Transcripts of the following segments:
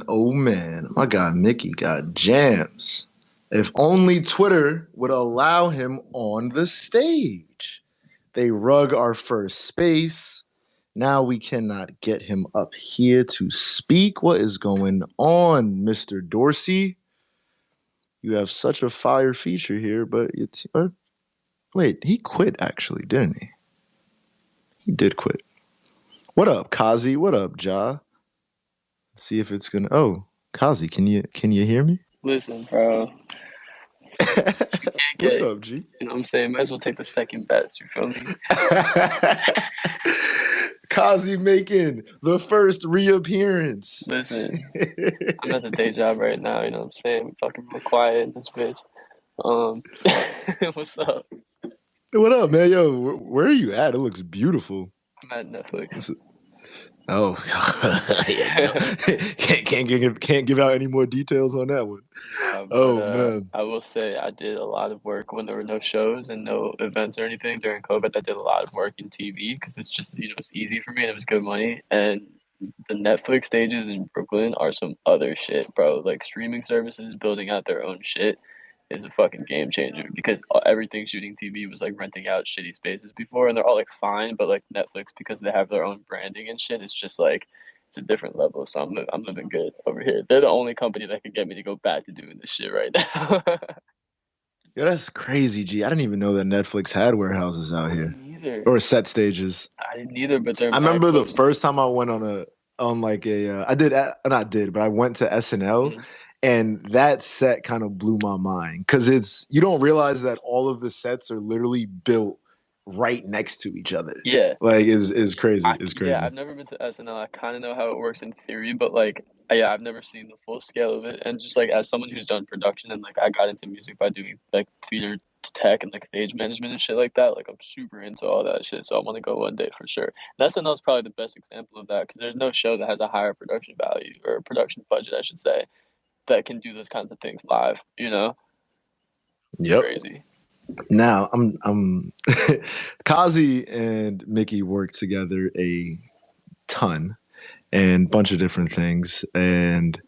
oh man, my guy Mickey got jams. If only Twitter would allow him on the stage. They rug our first space. Now we cannot get him up here to speak. What is going on, Mr. Dorsey? You have such a fire feature here, but it's wait, he quit actually, didn't he? He did quit. What up, Kazi? What up, Ja? Let's see if it's gonna. Oh, Kazi, can you hear me? Listen, bro, you can't What's get, up, G? you know what I'm saying? Might as well take the second best, you feel me? Kazi making the first reappearance. Listen, I'm at the day job right now, you know what I'm saying? We're talking real quiet in this bitch. Um, what's up? What up, man? Yo, where are you at? It looks beautiful. I'm at Netflix. Oh, yeah, no. can't give out any more details on that one. But Oh man, I will say I did a lot of work when there were no shows and no events or anything during COVID. I did a lot of work in TV because it's just, it's easy for me and it was good money. And the Netflix stages in Brooklyn are some other shit, bro. Like streaming services building out their own shit is a fucking game changer because everything shooting TV was like renting out shitty spaces before, and they're all like fine, but like Netflix, because they have their own branding and shit, it's just like it's a different level. So I'm living good over here. They're the only company that can get me to go back to doing this shit right now. yo, that's crazy, G. I didn't even know that Netflix had warehouses out I here didn't either. or set stages. I didn't either, but they're I mad remember the close to me. first time I went on like a I did not did, but I went to SNL, Mhm. and that set kind of blew my mind because it's you don't realize that all of the sets are literally built right next to each other. Yeah, Like is crazy. It's yeah, crazy. I've never been to SNL. I kind of know how it works in theory, but like, yeah, I've never seen the full scale of it. And just like as someone who's done production and like I got into music by doing like theater tech and like stage management and shit like that. Like I'm super into all that shit. So I want to go one day for sure. And SNL is probably the best example of that because there's no show that has a higher production value or production budget, I should say, that can do those kinds of things live. It's Yep. crazy. Now I'm Kazi and Mickey work together a ton and bunch of different things, and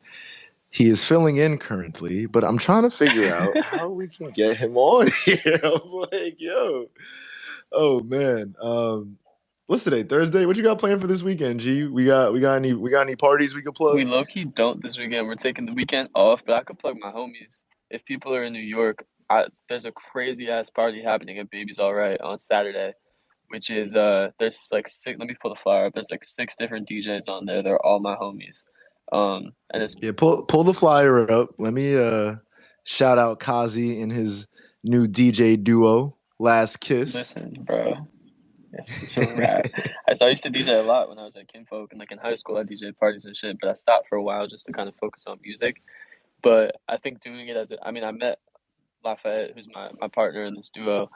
he is filling in currently, but I'm trying to figure out how we can get him on here. I'm like, yo, oh man. What's today? Thursday? What you got planned for this weekend, G? We got any parties we can plug? We low key don't this weekend. We're taking the weekend off, but I could plug my homies. If people are in New York, there's a crazy ass party happening at Baby's All Right on Saturday, which is there's like six. Let me pull the flyer up. There's like six different DJs on there. They're all my homies. And it's Yeah, pull the flyer up. Let me shout out Kazi and his new DJ duo, Last Kiss. listen, bro. It's a wrap. I used to DJ a lot when I was at Kinfolk and like in high school. I DJ parties and shit, but I stopped for a while just to kind of focus on music. But I think doing it I mean, I met Lafayette, who's my partner in this duo,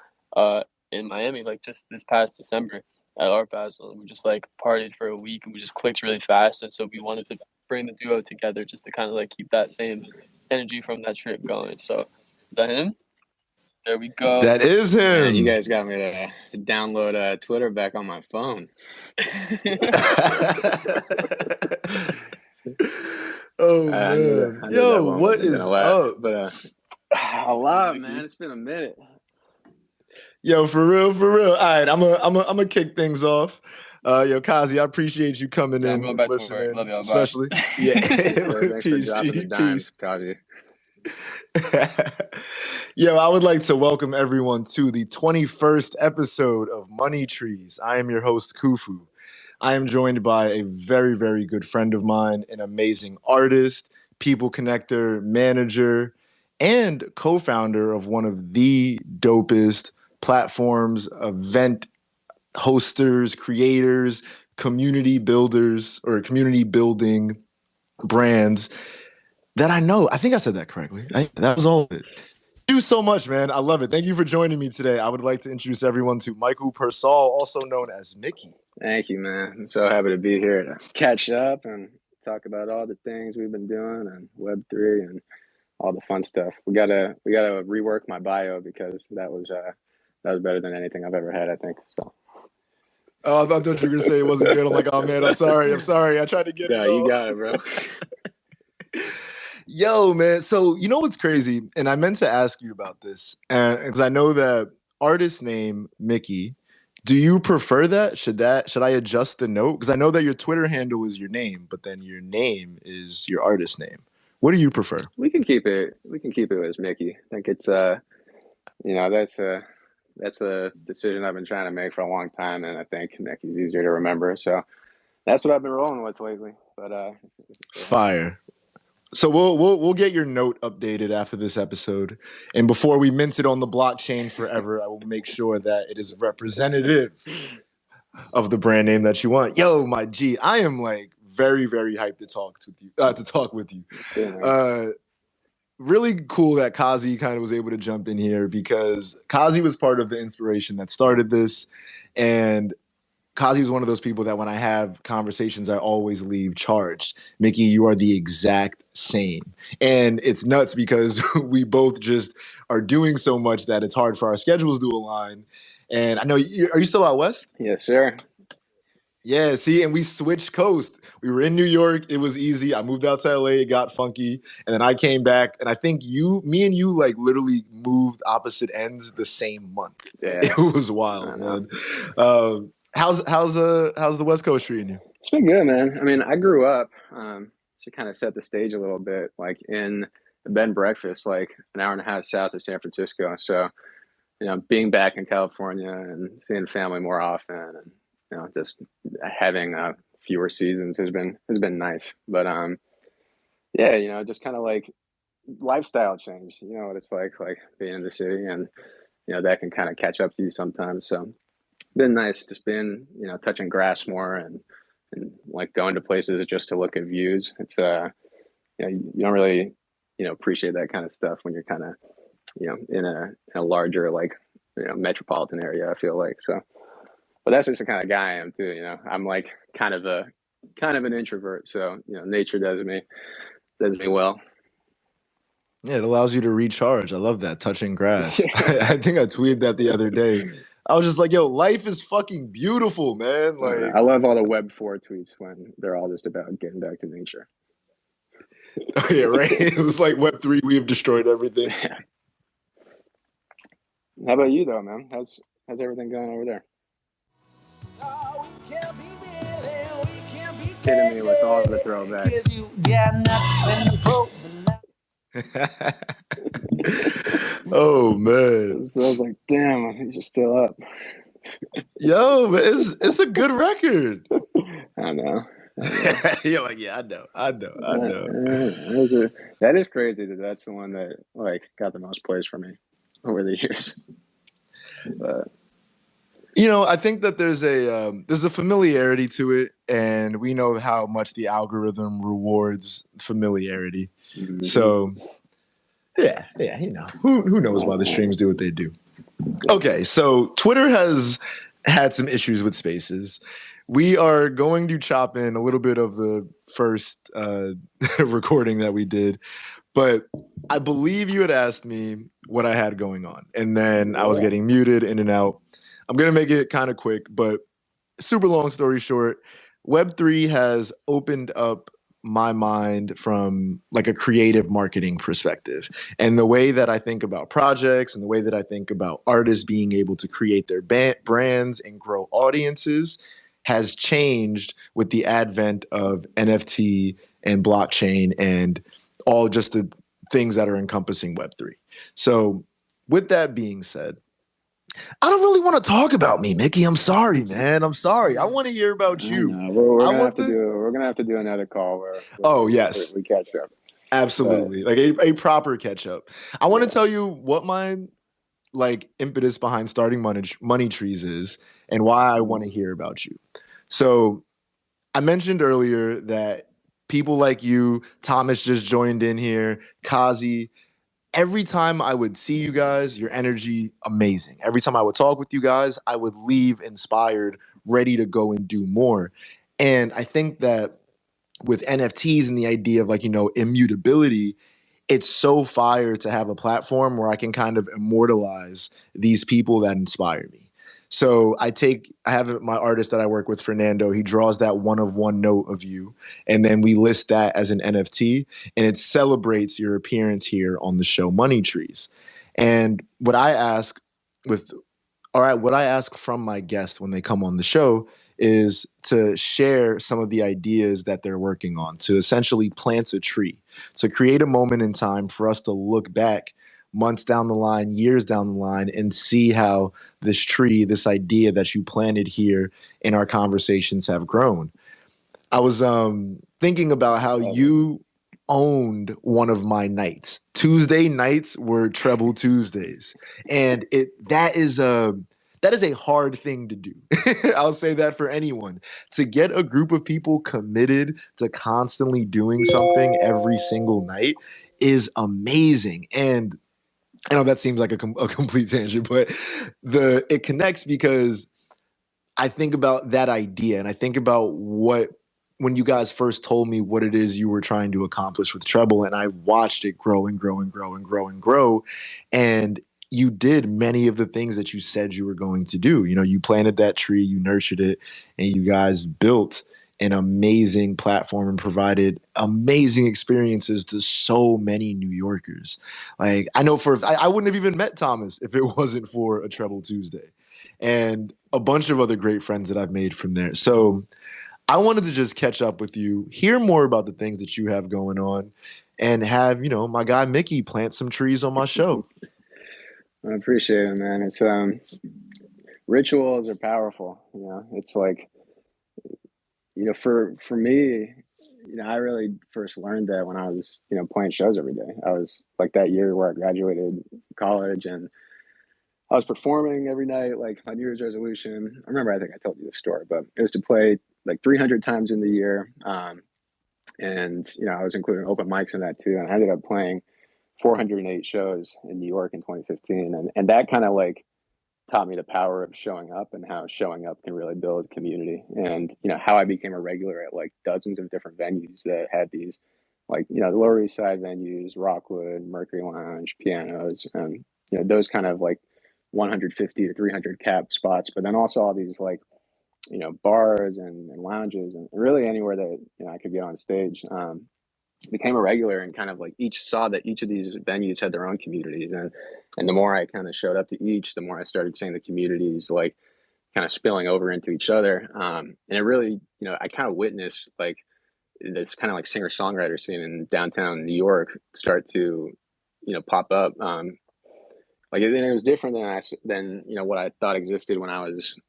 in Miami, like just this past December at Art Basel, and we just like partied for a week, and we just clicked really fast, and so we wanted to bring the duo together just to kind of like keep that same energy from that trip going. So, is that him? There we go. That is Man, you him. guys got me to download Twitter back on my phone. Oh I knew that. man, I knew that yo, one what wasn't gonna is last. up? But a What's good, lot, Mickey? man. It's been a minute. Yo, for real, for real. All right, I'm gonna kick things off. Yo, Kazi, I appreciate you coming Yeah, I'm in going and back to work. Love listening, y'all. Bye. especially. Yeah, Yes, sir. Thanks for peace, dropping the G, dimes, peace. Kaji. Yo, I would like to welcome everyone to the 21st episode of Money Trees. I am your host, Khufu. I am joined by a very, very good friend of mine, an amazing artist, people connector, manager, and co-founder of one of the dopest platforms, event hosters, creators, community builders, or community building brands that I know. I think I said that correctly. That was all of it. Thank you so much, man. I love it. Thank you for joining me today. I would like to introduce everyone to Michael Persall, also known as Mickey. Thank you, man. I'm so happy to be here to catch up and talk about all the things we've been doing and Web3 and all the fun stuff. We gotta rework my bio because that was better than anything I've ever had, I think. So Oh, I thought you were gonna say it wasn't good. I'm like, oh man, I'm sorry. I tried to get Yeah, it you all. got it, bro. Yo, man. So you know what's crazy? And I meant to ask you about this because I know that artist name Mickey. Do you prefer that? Should I adjust the note? Because I know that your Twitter handle is your name, but then your name is your artist name. What do you prefer? We can keep it. We can keep it as Mickey. I think it's that's a decision I've been trying to make for a long time, and I think Mickey's easier to remember. So that's what I've been rolling with lately. But Fire. So we'll get your note updated after this episode, and before we mint it on the blockchain forever, I will make sure that it is representative of the brand name that you want. Yo, my G, I am like very very hyped to talk with you. Uh, really cool that Kazi kind of was able to jump in here because Kazi was part of the inspiration that started this, and Kazi is one of those people that when I have conversations, I always leave charged. Mickey, you are the exact same. And it's nuts because we both just are doing so much that it's hard for our schedules to align. And I know, are you still out west? yes, sir. Yeah, see, and we switched coast. We were in New York. It was easy. I moved out to LA. It got funky. And then I came back. And I think me and you like literally moved opposite ends the same month. Yeah, It was wild, man. How's the West Coast treating you? it's been good, man. I mean, I grew up to kind of set the stage a little bit, like in the bed and breakfast, like an hour and a half south of San Francisco. So, being back in California and seeing family more often, and just having fewer seasons has been nice. But yeah, just kind of like lifestyle change. You know what it's like being in the city, and that can kind of catch up to you sometimes. So been nice just being touching grass more and like going to places just to look at views. It's you don't really appreciate that kind of stuff when you're kind of in a larger like metropolitan area. I feel like so, but that's just the kind of guy I am too. I'm like kind of an introvert, so nature does me well. Yeah, it allows you to recharge. I love that, touching grass. I think I tweeted that the other day. I was just like, yo, life is fucking beautiful, man. Like, I love all the Web4 tweets when they're all just about getting back to nature. oh yeah, right. It was like Web3. We have destroyed everything. Yeah. How about you though, man? How's everything going over there? Hitting me with all the throwbacks. Oh man. So I was like, damn, he's just still up. Yo, but it's a good record. I know. You're like, yeah, I know. That is crazy that's the one that like got the most plays for me over the years. But I think that there's a familiarity to it, and we know how much the algorithm rewards familiarity. mm-hmm. So yeah, who knows why the streams do what they do. Okay, so Twitter has had some issues with Spaces. We are going to chop in a little bit of the first recording that we did, but I believe you had asked me what I had going on, and then I was getting muted in and out. I'm going to make it kind of quick, but super long story short, Web3 has opened up my mind from like a creative marketing perspective. And the way that I think about projects and the way that I think about artists being able to create their brands and grow audiences has changed with the advent of NFT and blockchain and all just the things that are encompassing Web3. So with that being said, I don't really want to talk about me, Mickey. I'm sorry, man. I'm sorry. I want to hear about you. We're gonna have to do another call where yes, we catch up. Absolutely, like a proper catch up. I want to tell you what my like impetus behind starting money trees is and why I want to hear about you. So I mentioned earlier that people like you, Thomas just joined in here, Kazi. Every time I would see you guys, your energy, amazing. Every time I would talk with you guys, I would leave inspired, ready to go and do more. And I think that with NFTs and the idea of like, immutability, it's so fire to have a platform where I can kind of immortalize these people that inspire me. So I have my artist that I work with, Fernando. He draws that one of one note of you, and then we list that as an NFT, and it celebrates your appearance here on the show Money Trees. And with what I ask from my guests when they come on the show is to share some of the ideas that they're working on, to essentially plant a tree, to create a moment in time for us to look back months down the line, years down the line, and see how this tree, this idea that you planted here in our conversations have grown. I was thinking about how you owned one of my nights. Tuesday nights were Treble Tuesdays, and that is a hard thing to do. I'll say that for anyone. To get a group of people committed to constantly doing something every single night is amazing. And I know that seems like a complete tangent, but it connects because I think about that idea and I think about when you guys first told me what it is you were trying to accomplish with Treble, and I watched it grow and grow and grow and grow and grow. And you did many of the things that you said you were going to do. You know, you planted that tree, you nurtured it, and you guys built an amazing platform and provided amazing experiences to so many New Yorkers. Like I know I wouldn't have even met Thomas if it wasn't for a Treble Tuesday, and a bunch of other great friends that I've made from there. So I wanted to just catch up with you, hear more about the things that you have going on, and have, my guy Mickey plant some trees on my show. I appreciate it, man. It's rituals are powerful. It's like, for me, I really first learned that when I was, playing shows every day. I was like that year where I graduated college and I was performing every night, like my New Year's resolution. I remember, I think I told you this story, but it was to play like 300 times in the year. And, I was including open mics in that too. And I ended up playing 408 shows in New York in 2015. And that kind of like taught me the power of showing up and how showing up can really build community. And, how I became a regular at like dozens of different venues that had these, like, the Lower East Side venues, Rockwood, Mercury Lounge, pianos, and, those kind of like 150 to 300 cap spots, but then also all these like, bars and lounges and really anywhere that, I could get on stage. Became a regular and kind of like each saw that each of these venues had their own communities. And the more I kind of showed up to each, the more I started seeing the communities like kind of spilling over into each other. And it really, I kind of witnessed like this kind of like singer-songwriter scene in downtown New York start to, pop up. Like it was different than what I thought existed when I was,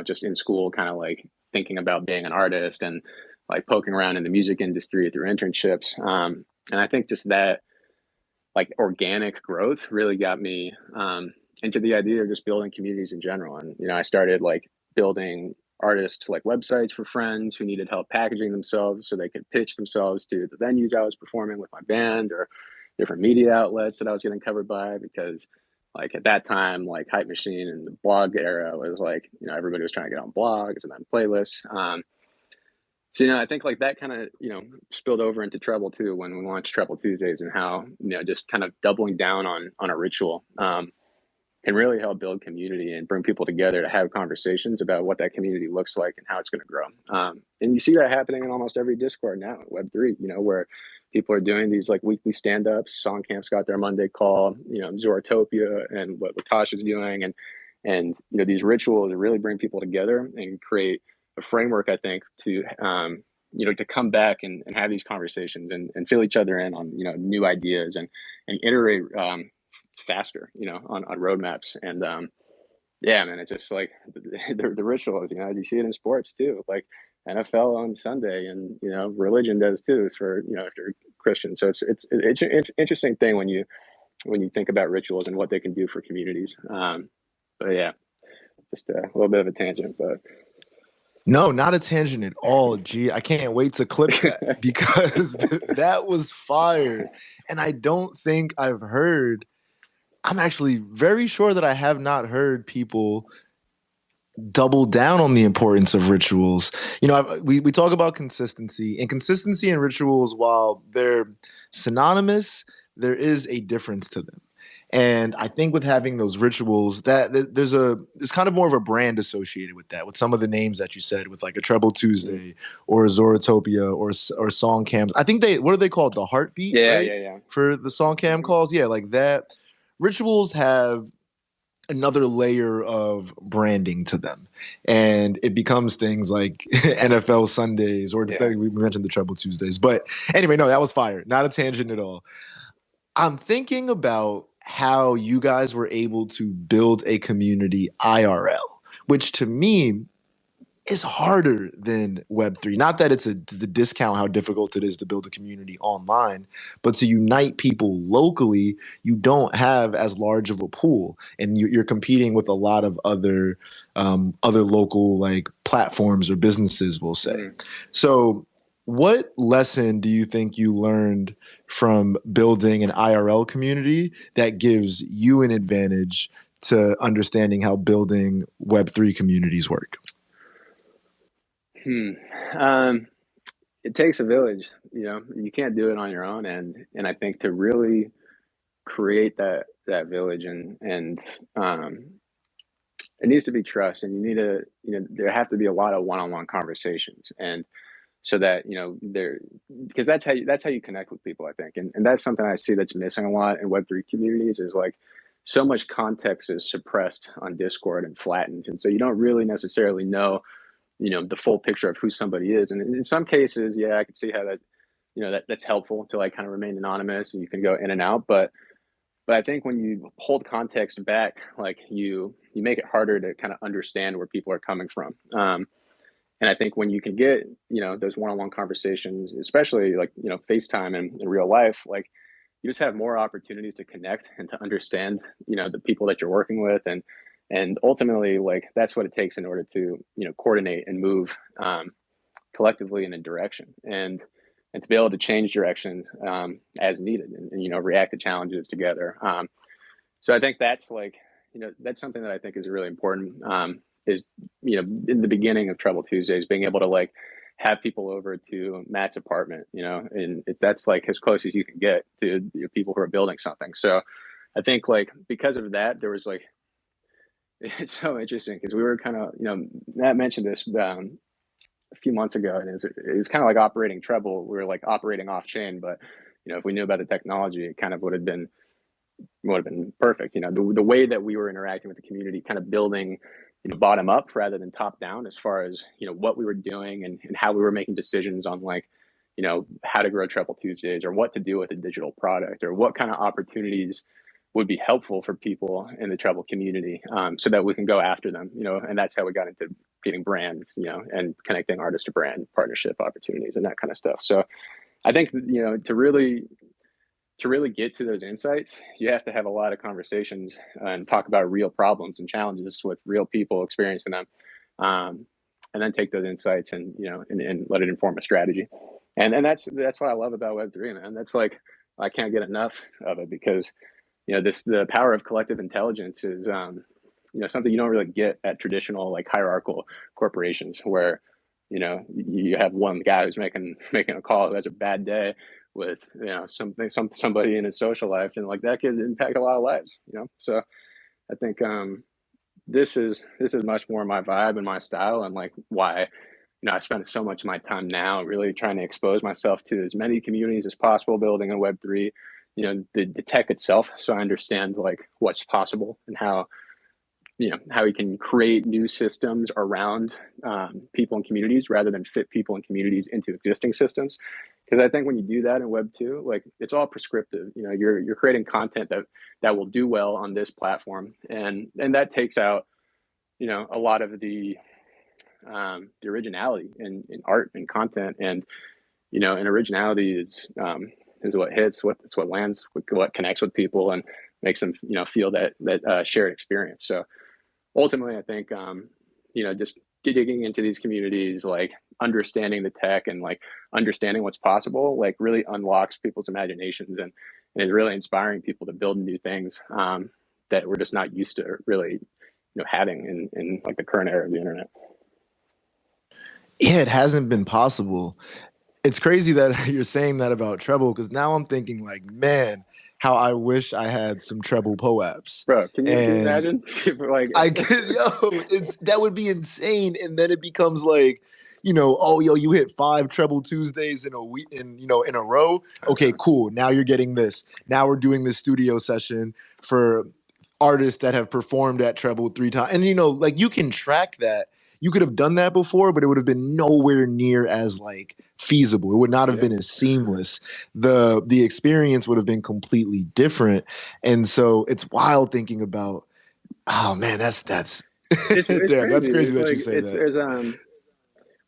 just in school, kind of like thinking about being an artist and like poking around in the music industry through internships. And I think just that like organic growth really got me into the idea of just building communities in general. And, I started like building artists like websites for friends who needed help packaging themselves so they could pitch themselves to the venues I was performing with my band or different media outlets that I was getting covered by, because like at that time, like Hype Machine and the blog era was like, everybody was trying to get on blogs and then playlists. So, I think like that kind of, spilled over into Treble too, when we launched Treble Tuesdays, and how, just kind of doubling down on a ritual can really help build community and bring people together to have conversations about what that community looks like and how it's going to grow. And you see that happening in almost every Discord now at Web3, where people are doing these like weekly stand-ups. Song Camp's got their Monday call, Zoratopia and what Latasha's doing. And these rituals really bring people together and create a framework, I think, to to come back and have these conversations and fill each other in on new ideas and iterate faster on roadmaps. And yeah, man, it's just like the rituals. You see it in sports too, like NFL on Sunday, and religion does too. It's for if you're Christian. So it's an interesting thing when you think about rituals and what they can do for communities. But yeah, just a little bit of a tangent, but. No, not a tangent at all. Gee, I can't wait to clip that because that was fire. And I don't think I'm actually very sure that I have not heard people double down on the importance of rituals. We talk about consistency, and consistency and rituals, while they're synonymous, there is a difference to them. And I think with having those rituals, there's kind of more of a brand associated with that, with some of the names that you said, with like a Treble Tuesday or a Zoratopia or song cams. I think what are they called? The heartbeat, right? Yeah. For the song cam calls. Yeah, like that. Rituals have another layer of branding to them, and it becomes things like NFL Sundays, or we mentioned the Treble Tuesdays. But anyway, no, that was fire. Not a tangent at all. I'm thinking about how you guys were able to build a community IRL, which to me is harder than Web3. Not that it's the discount how difficult it is to build a community online, but to unite people locally, you don't have as large of a pool, and you're competing with a lot of other local like platforms or businesses, we'll say. So what lesson do you think you learned from building an IRL community that gives you an advantage to understanding how building Web3 communities work? It takes a village, you can't do it on your own. And I think to really create that village and it needs to be trust, and you need to, there have to be a lot of one-on-one conversations. And so that, because that's how you connect with people, I think. And that's something I see that's missing a lot in Web3 communities, is like so much context is suppressed on Discord and flattened. And so you don't really necessarily know, the full picture of who somebody is. And in some cases, yeah, I can see how that's helpful to like kind of remain anonymous and you can go in and out. But I think when you hold context back, like you make it harder to kind of understand where people are coming from. And I think when you can get, those one-on-one conversations, especially like, FaceTime and in real life, like you just have more opportunities to connect and to understand, the people that you're working with. And ultimately, like that's what it takes in order to, coordinate and move collectively in a direction, and to be able to change direction as needed, and react to challenges together. So I think that's like, that's something that I think is really important. Is in the beginning of Trouble Tuesdays, being able to like have people over to Matt's apartment, and that's like as close as you can get to people who are building something. So I think like because of that, there was like, it's so interesting because we were kind of, Matt mentioned this a few months ago, and it's kind of like operating Treble. We were like operating off chain, but if we knew about the technology, it kind of would have been perfect. The way that we were interacting with the community, kind of building, bottom up rather than top down, as far as what we were doing and how we were making decisions on like, how to grow Treble Tuesdays, or what to do with a digital product, or what kind of opportunities would be helpful for people in the Treble community, so that we can go after them. And that's how we got into getting brands, and connecting artist to brand partnership opportunities and that kind of stuff. So I think to really get to those insights, you have to have a lot of conversations and talk about real problems and challenges with real people experiencing them, and then take those insights and and let it inform a strategy. And that's what I love about Web3, man. That's like, I can't get enough of it, because the power of collective intelligence is something you don't really get at traditional like hierarchical corporations, where you have one guy who's making a call who has a bad day with somebody in his social life, and like that could impact a lot of lives. So I think this is much more my vibe and my style, and like why I spend so much of my time now really trying to expose myself to as many communities as possible, building a Web3, the tech itself, so I understand like what's possible and how how we can create new systems around people and communities, rather than fit people and communities into existing systems. Because I think when you do that in Web2, like it's all prescriptive. You're creating content that will do well on this platform, and that takes out a lot of the originality in art and content. And and originality is what hits, what lands, what connects with people and makes them feel that shared experience. So ultimately, I think just digging into these communities, like understanding the tech and like understanding what's possible, like really unlocks people's imaginations, and is really inspiring people to build new things that we're just not used to really having in like the current era of the internet. Yeah, it hasn't been possible. It's crazy that you're saying that about Treble, because now I'm thinking like, man, how I wish I had some treble POAPs. Bro, can you And imagine? Like, I could, that would be insane. And then it becomes like, oh, yo, you hit 5 treble Tuesdays in a week, in a row. Okay, cool. Now you're getting this. Now we're doing this studio session for artists that have performed at treble 3 times. And, like you can track that. You could have done that before, but it would have been nowhere near as like feasible. It would not have yeah, been as seamless. The experience would have been completely different. And so it's wild thinking about, oh man, that's it's damn, that's crazy. crazy It's that you like say that. there's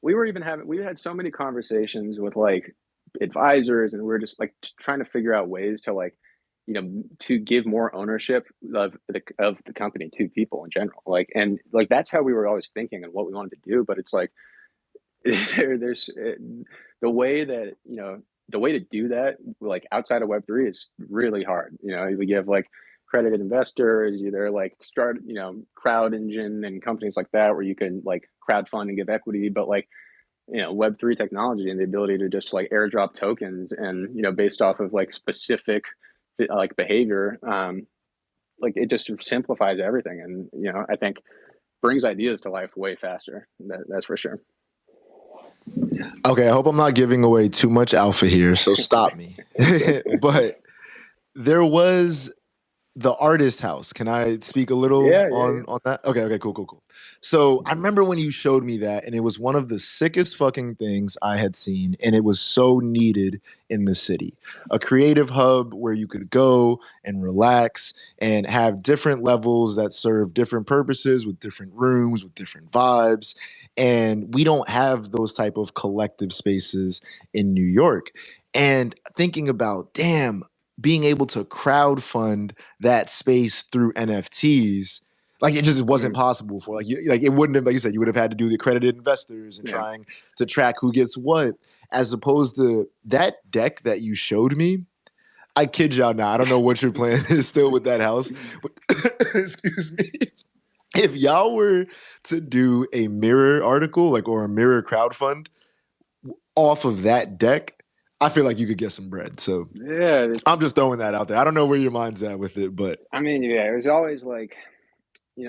we had so many conversations with like advisors, and we are just like trying to figure out ways to like, to give more ownership of the company to people in general. Like, and like that's how we were always thinking and what we wanted to do. But it's like there's the way that the way to do that like outside of Web3 is really hard. You have like accredited investors, either like start crowd engine and companies like that where you can like crowdfund and give equity, but like Web3 technology and the ability to just like airdrop tokens and based off of like specific like behavior, like it just simplifies everything, and I think brings ideas to life way faster. That's for sure. Okay, I hope I'm not giving away too much alpha here, so stop me. But there was the artist house. Can I speak a little Yeah. on that? Okay, cool. So I remember when you showed me that, and it was one of the sickest fucking things I had seen, and it was so needed in the city. A creative hub where you could go and relax and have different levels that serve different purposes with different rooms, with different vibes. And we don't have those type of collective spaces in New York. And thinking about, damn, being able to crowd fund that space through NFTs, like it just wasn't Mm, possible for like it wouldn't have, like you said, you would have had to do the accredited investors and yeah. trying to track who gets what, as opposed to that deck that you showed me. I kid y'all not. I don't know what your plan is still with that house, but excuse me. If y'all were to do a mirror article, like or a mirror crowdfund off of that deck, I feel like you could get some bread. So Yeah, I'm just throwing that out there. I don't know where your mind's at with it, but I mean, yeah, it was always like,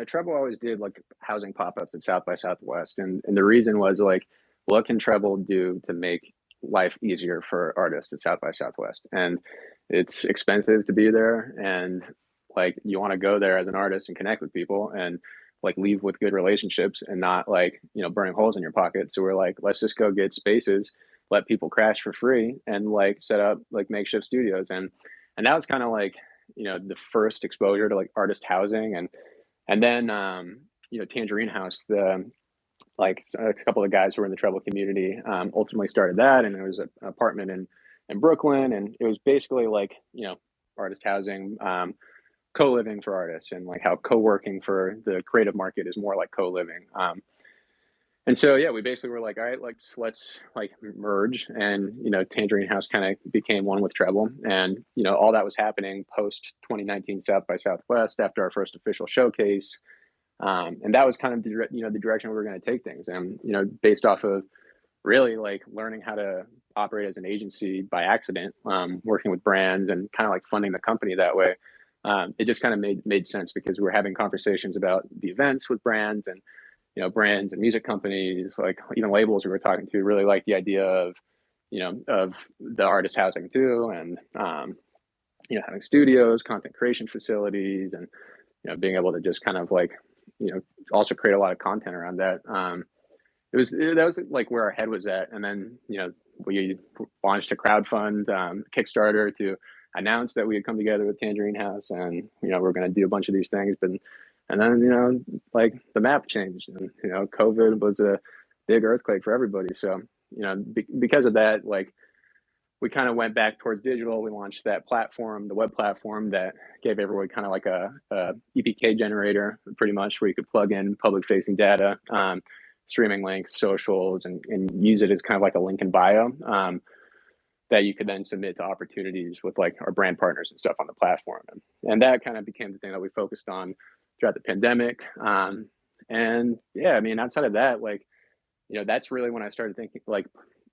Treble always did like housing pop-ups at South by Southwest, and the reason was like, what can Treble do to make life easier for artists at South by Southwest? And it's expensive to be there, and like you want to go there as an artist and connect with people, and like leave with good relationships, and not like burning holes in your pocket. So we're like, let's just go get spaces, let people crash for free, and like set up like makeshift studios, and that was kind of like the first exposure to like artist housing, and then, Tangerine House, the like a couple of guys who were in the treble community, ultimately started that, and there was an apartment in Brooklyn, and it was basically like artist housing, co-living for artists, and like how co-working for the creative market is more like co-living. And so yeah, we basically were like, all right, let's like merge, and Tangerine House kind of became one with Treble, and all that was happening post 2019 South by Southwest after our first official showcase. And that was kind of the direction we were going to take things, and based off of really like learning how to operate as an agency by accident, working with brands and kind of like funding the company that way. It just kind of made sense because we were having conversations about the events with brands, and brands and music companies, like even labels we were talking to, really like the idea of of the artist housing too, and having studios, content creation facilities, and being able to just kind of like, also create a lot of content around that. That was like where our head was at. And then, we launched a crowdfund, Kickstarter to announce that we had come together with Tangerine House, and, we're going to do a bunch of these things. And then, like the map changed, and, COVID was a big earthquake for everybody. So, because of that, like, we kind of went back towards digital. We launched that platform, the web platform that gave everyone kind of like a EPK generator, pretty much, where you could plug in public facing data, streaming links, socials, and use it as kind of like a link in bio, that you could then submit to opportunities with like our brand partners and stuff on the platform. And that kind of became the thing that we focused on throughout the pandemic. And yeah, I mean, outside of that, like, that's really when I started thinking like,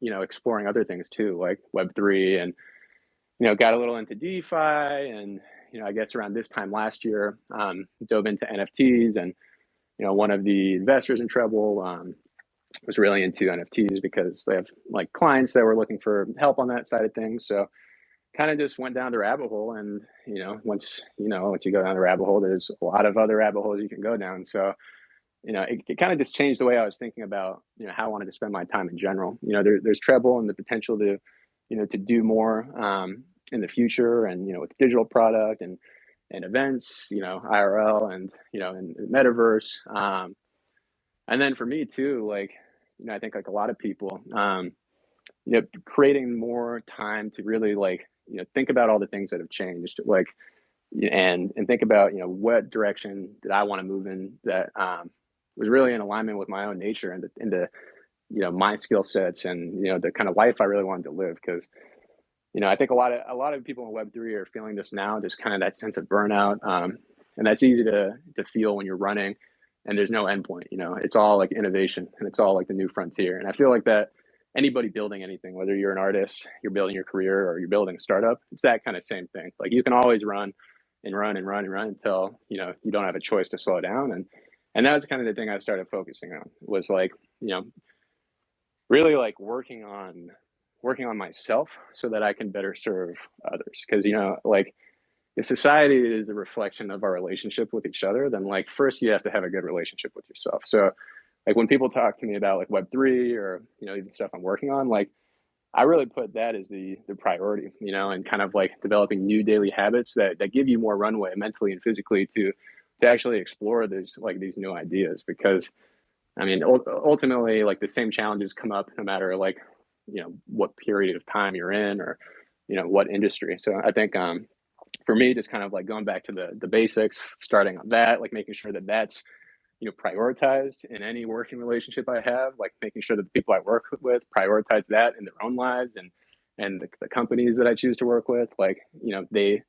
exploring other things too, like Web3, and got a little into DeFi, and I guess around this time last year, dove into NFTs, and one of the investors in Treble was really into NFTs because they have like clients that were looking for help on that side of things. So kind of just went down the rabbit hole, and once you go down the rabbit hole, there's a lot of other rabbit holes you can go down. So it kind of just changed the way I was thinking about how I wanted to spend my time in general. There's Treble and the potential to to do more in the future, and with digital product and events, IRL, and and metaverse. And then for me too, like I think like a lot of people, creating more time to really like think about all the things that have changed, like and think about what direction did I want to move in that was really in alignment with my own nature and the my skill sets, and the kind of life I really wanted to live. Because I think a lot of people in Web3 are feeling this now, just kind of that sense of burnout, and that's easy to feel when you're running and there's no endpoint. It's all like innovation, and it's all like the new frontier. And I feel like that anybody building anything, whether you're an artist, you're building your career, or you're building a startup, it's that kind of same thing. Like you can always run and run and run and run until you don't have a choice to slow down. And that was kind of the thing I started focusing on, was like really like working on myself so that I can better serve others. Because like if society is a reflection of our relationship with each other, then like first you have to have a good relationship with yourself. So like when people talk to me about like Web3 or even stuff I'm working on, like I really put that as the priority, and kind of like developing new daily habits that give you more runway mentally and physically to actually explore these new ideas. Because I mean, ultimately, like the same challenges come up no matter like what period of time you're in, or what industry. So I think for me, just kind of like going back to the basics, starting on that, like making sure that that's prioritized in any working relationship I have, like making sure that the people I work with prioritize that in their own lives, and the companies that I choose to work with, like they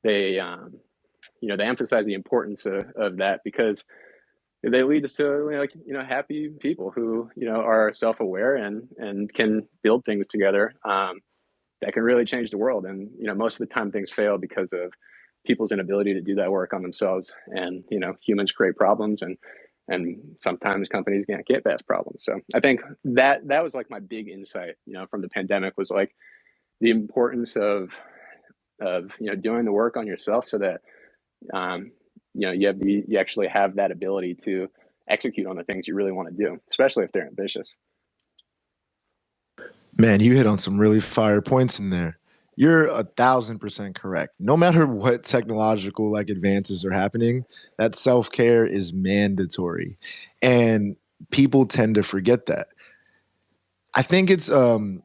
they emphasize the importance of that, because they lead us to like happy people who are self-aware and can build things together that can really change the world. And most of the time things fail because of people's inability to do that work on themselves. And humans create problems, and sometimes companies can't get past problems. So I think that was like my big insight from the pandemic, was like the importance of doing the work on yourself, so that you actually have that ability to execute on the things you really want to do, especially if they're ambitious. Man, you hit on some really fire points in there. You're 1,000% correct. No matter what technological like advances are happening, that self-care is mandatory. And people tend to forget that. I think it's and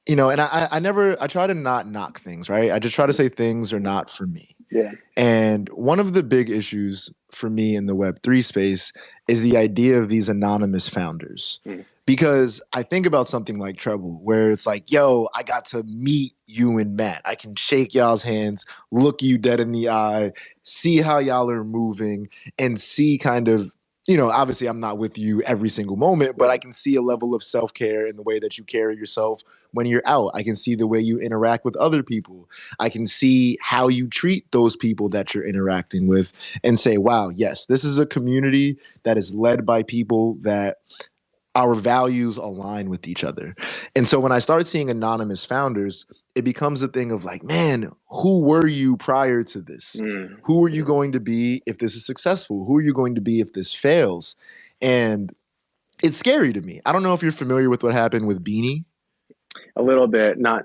I try to not knock things, right? I just try to say things are not for me. Yeah. And one of the big issues for me in the Web3 space is the idea of these anonymous founders. Because I think about something like Treble, where it's like, yo, I got to meet you and Matt. I can shake y'all's hands, look you dead in the eye, see how y'all are moving, and see kind of, obviously I'm not with you every single moment, but I can see a level of self-care in the way that you carry yourself when you're out. I can see the way you interact with other people. I can see how you treat those people that you're interacting with, and say, wow, yes, this is a community that is led by people that our values align with each other. And so when I started seeing anonymous founders, it becomes a thing of like, man, who were you prior to this? Who are you going to be if this is successful? Who are you going to be if this fails? And it's scary to me. I don't know if you're familiar with what happened with Beanie. A little bit, not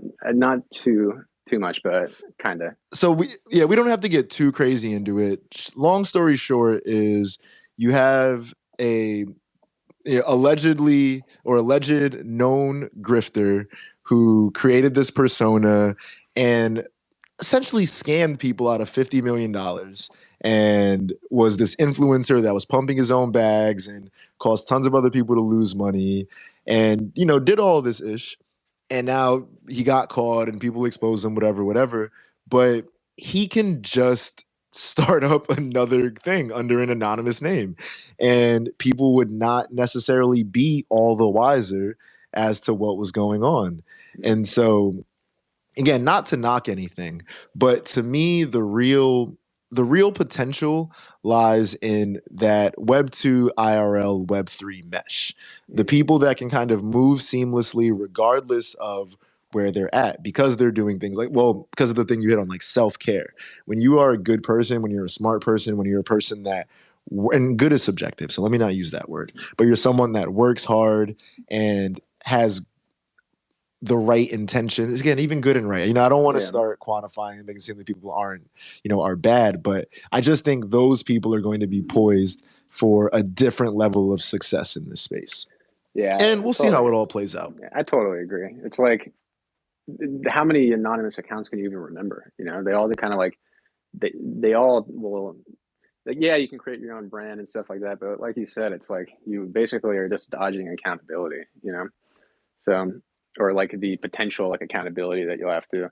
too much, but kind of. So we don't have to get too crazy into it. Long story short is you have a alleged known grifter who created this persona and essentially scammed people out of $50 million, and was this influencer that was pumping his own bags and caused tons of other people to lose money, and did all this ish. And now he got caught and people exposed him, whatever. But he can just start up another thing under an anonymous name, and people would not necessarily be all the wiser as to what was going on. And so again, not to knock anything, but to me, the real potential lies in that Web2 IRL Web3 mesh. The people that can kind of move seamlessly regardless of where they're at, because they're doing things like, well, because of the thing you hit on, like self-care. When you are a good person, when you're a smart person, when you're a person that, and good is subjective, so let me not use that word, but you're someone that works hard and has the right intentions, again, even good and right. I don't want to Yeah. start quantifying and making it seem that people aren't, are bad, but I just think those people are going to be poised for a different level of success in this space. Yeah, And we'll see how totally. it all plays out. I totally agree. It's like, how many anonymous accounts can you even remember? They all kind of like, they all will, like, yeah, you can create your own brand and stuff like that, but like you said, it's like you basically are just dodging accountability. So, or like the potential like accountability that you'll have to,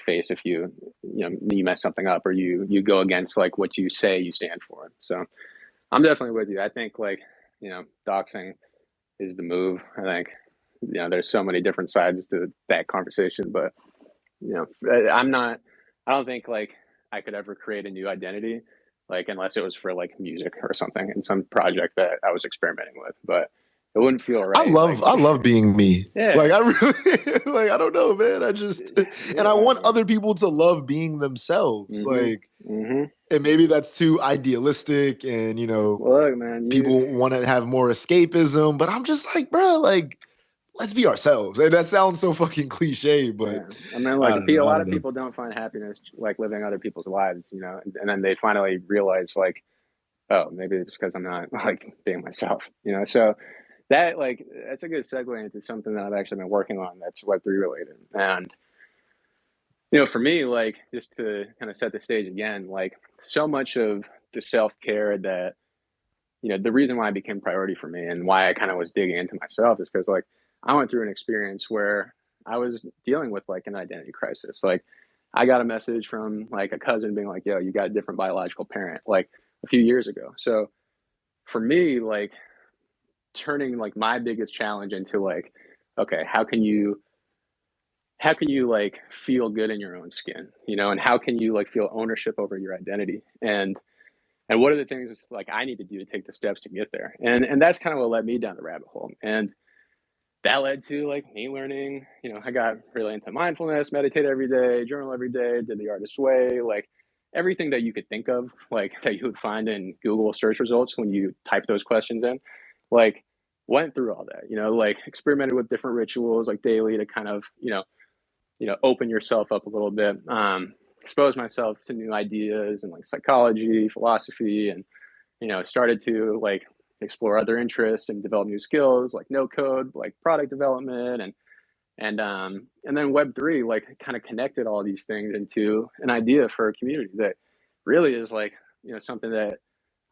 face if you mess something up, or you go against like what you say you stand for. So I'm definitely with you. I think like, doxing is the move. I think, there's so many different sides to that conversation, but I'm not, I don't think like I could ever create a new identity, like unless it was for like music or something in some project that I was experimenting with, but it wouldn't feel I right. Like, love I love being me. yeah, Like I really like I don't know, man. I just and I yeah, want other people to love being themselves. mm-hmm, Like, mm-hmm. and maybe that's too idealistic and Well, look, man, people want to have more escapism, but I'm just like, bro, like let's be ourselves. And that sounds so fucking cliche, but yeah. I mean, I like don't know. a I lot don't of know. people don't find happiness like living other people's lives, and then they finally realize like, oh, maybe it's because I'm not like being myself. So that like that's a good segue into something that I've actually been working on that's Web3 related. And for me, like just to kind of set the stage again, like so much of the self-care that the reason why it became priority for me and why I kind of was digging into myself is because like I went through an experience where I was dealing with like an identity crisis. Like I got a message from like a cousin being like, yo, you got a different biological parent, like a few years ago. So for me, like turning like my biggest challenge into like, okay, how can you like feel good in your own skin, and how can you like feel ownership over your identity, and what are the things like I need to do to take the steps to get there, and that's kind of what led me down the rabbit hole, and that led to like me learning. I got really into mindfulness, meditate every day, journal every day, did the artist way, like everything that you could think of, like that you would find in Google search results when you type those questions in, like went through all that, like experimented with different rituals like daily to kind of open yourself up a little bit, expose myself to new ideas and like psychology, philosophy, and started to like explore other interests and develop new skills like no code, like product development, and then Web3 like kind of connected all these things into an idea for a community that really is like something that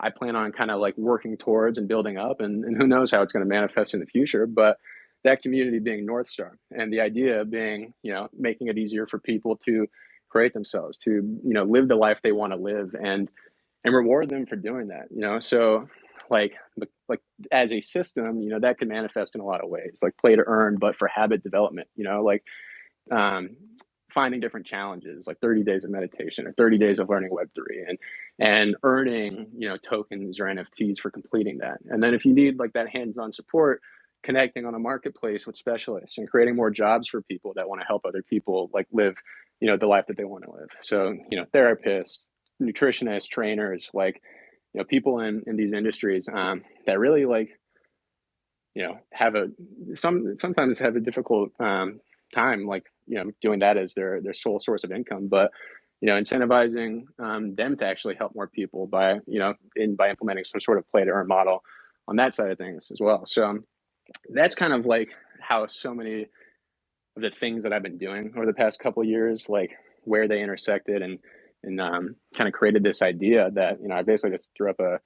I plan on kind of like working towards and building up, and who knows how it's going to manifest in the future. But that community being North Star, and the idea being, making it easier for people to create themselves, to, live the life they want to live, and reward them for doing that. So like, as a system, that can manifest in a lot of ways, like play to earn, but for habit development, like um, finding different challenges like 30 days of meditation or 30 days of learning Web3, and earning tokens or NFTs for completing that. And then if you need like that hands-on support, connecting on a marketplace with specialists and creating more jobs for people that want to help other people like live the life that they want to live. So therapists, nutritionists, trainers, like people in these industries that really like have sometimes have a difficult time, like doing that as their sole source of income, but incentivizing them to actually help more people by by implementing some sort of play to earn model on that side of things as well. So that's kind of like how so many of the things that I've been doing over the past couple of years, like where they intersected, and kind of created this idea that I basically just threw up a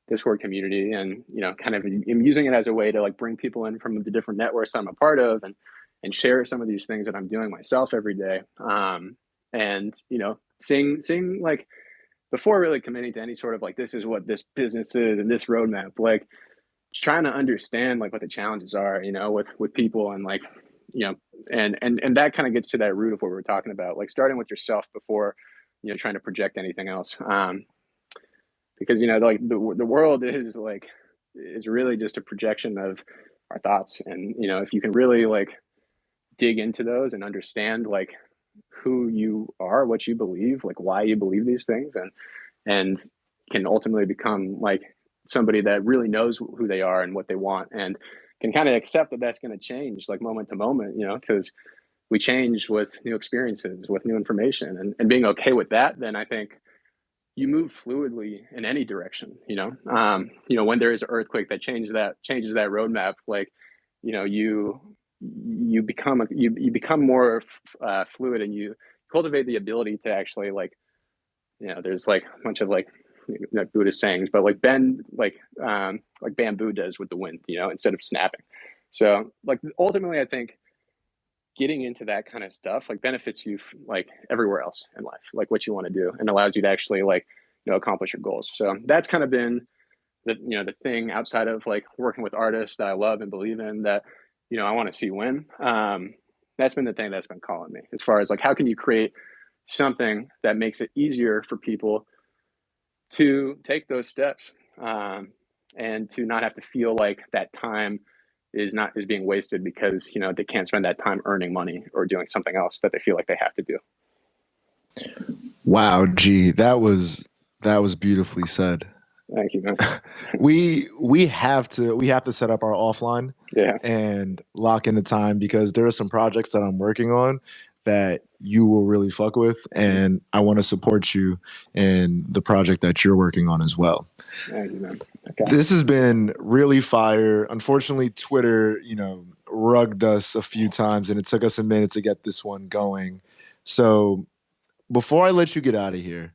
Discord community, and kind of am using it as a way to like bring people in from the different networks I'm a part of, and share some of these things that I'm doing myself every day, and seeing like before really committing to any sort of like this is what this business is and this roadmap, like trying to understand like what the challenges are with people, and like and that kind of gets to that root of what we were talking about, like starting with yourself before, trying to project anything else. Because, like the world is really just a projection of our thoughts. And, if you can really like dig into those and understand like who you are, what you believe, like why you believe these things, and can ultimately become like somebody that really knows who they are and what they want, and can kind of accept that that's going to change like moment to moment, because we change with new experiences, with new information, and being okay with that, then I think you move fluidly in any direction. When there is an earthquake that changes that roadmap, like, you become more fluid, and you cultivate the ability to actually like, there's like a bunch of like Buddhist sayings, but like bend like bamboo does with the wind, instead of snapping. So like ultimately, I think getting into that kind of stuff like benefits you like everywhere else in life, like what you want to do, and allows you to actually like, accomplish your goals. So that's kind of been the thing outside of like working with artists that I love and believe in, that, I want to see win. That's been the thing that's been calling me, as far as like, how can you create something that makes it easier for people to take those steps, and to not have to feel like that time is being wasted because, they can't spend that time earning money or doing something else that they feel like they have to do. Wow, G, that was beautifully said. Thank you, man. we have to set up our offline, Yeah, and lock in the time, because there are some projects that I'm working on that you will really fuck with, and I want to support you in the project that you're working on as well. thank you, man. Okay. This has been really fire. Unfortunately, Twitter, rugged us a few times, and it took us a minute to get this one going. So before I let you get out of here,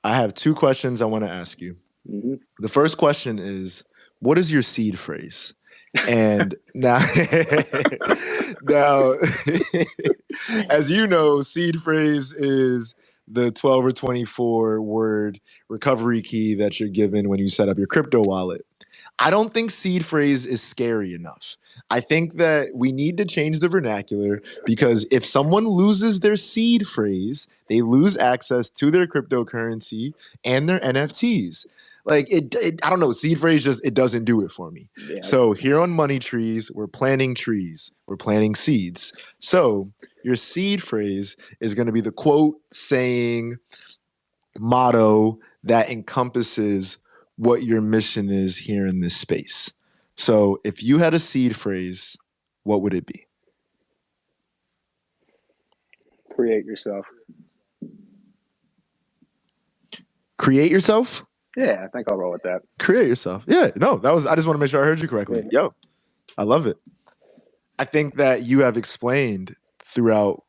I have 2 questions I want to ask you. Mm-hmm. The first question is, what is your seed phrase? And now, now, as you know, seed phrase is the 12 or 24 word recovery key that you're given when you set up your crypto wallet. I don't think seed phrase is scary enough. I think that we need to change the vernacular, because if someone loses their seed phrase, they lose access to their cryptocurrency and their NFTs. Like I don't know. Seed phrase it doesn't do it for me. Yeah. So here on Money Trees, we're planting trees. We're planting seeds. So your seed phrase is going to be the quote, saying, motto that encompasses what your mission is here in this space. So if you had a seed phrase, what would it be? Create yourself. Create yourself? Yeah, I think I'll roll with that. Create yourself. Yeah, no, I just want to make sure I heard you correctly. Yeah. Yo, I love it. I think that you have explained throughout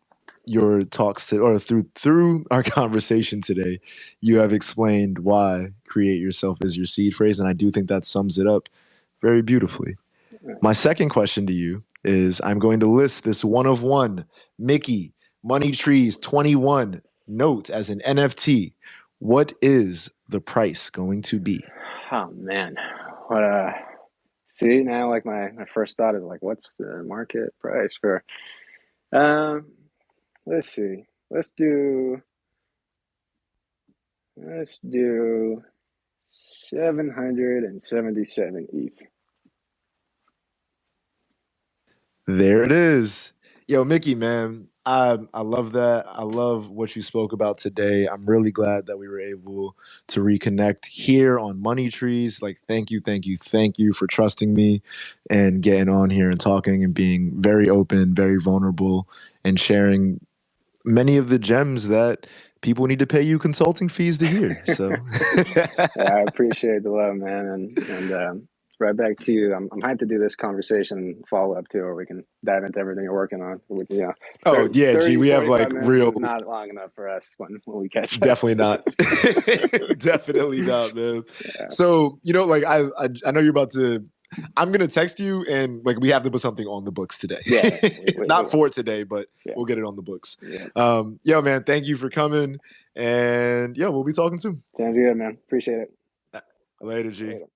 your talks or through our conversation today, you have explained why create yourself is your seed phrase. And I do think that sums it up very beautifully. My second question to you is, I'm going to list this one of one Mickey Money Trees 21 note as an NFT. What is the price going to be? Oh man. What see, now like my first thought is like, what's the market price for let's see. Let's do 777 ETH. There it is. Yo, Mickey, man, I love that. I love what you spoke about today. I'm really glad that we were able to reconnect here on Money Trees. Like, thank you for trusting me and getting on here and talking and being very open, very vulnerable, and sharing many of the gems that people need to pay you consulting fees to hear. So Yeah, I appreciate the love, man, and right back to you. I'm hyped to do this conversation follow up too, where we can dive into everything you're working on. With oh yeah, 30, G, we have 45 like minutes real, is not long enough for us when we catch up. definitely not. Definitely not, man. Yeah. So, like I know you're about to, I'm gonna text you, and like we have to put something on the books today. Yeah, Not for today, but yeah. we'll get it on the books. Yeah. Yo, man, thank you for coming, and we'll be talking soon. Sounds good, man. Appreciate it. Later, G. Later.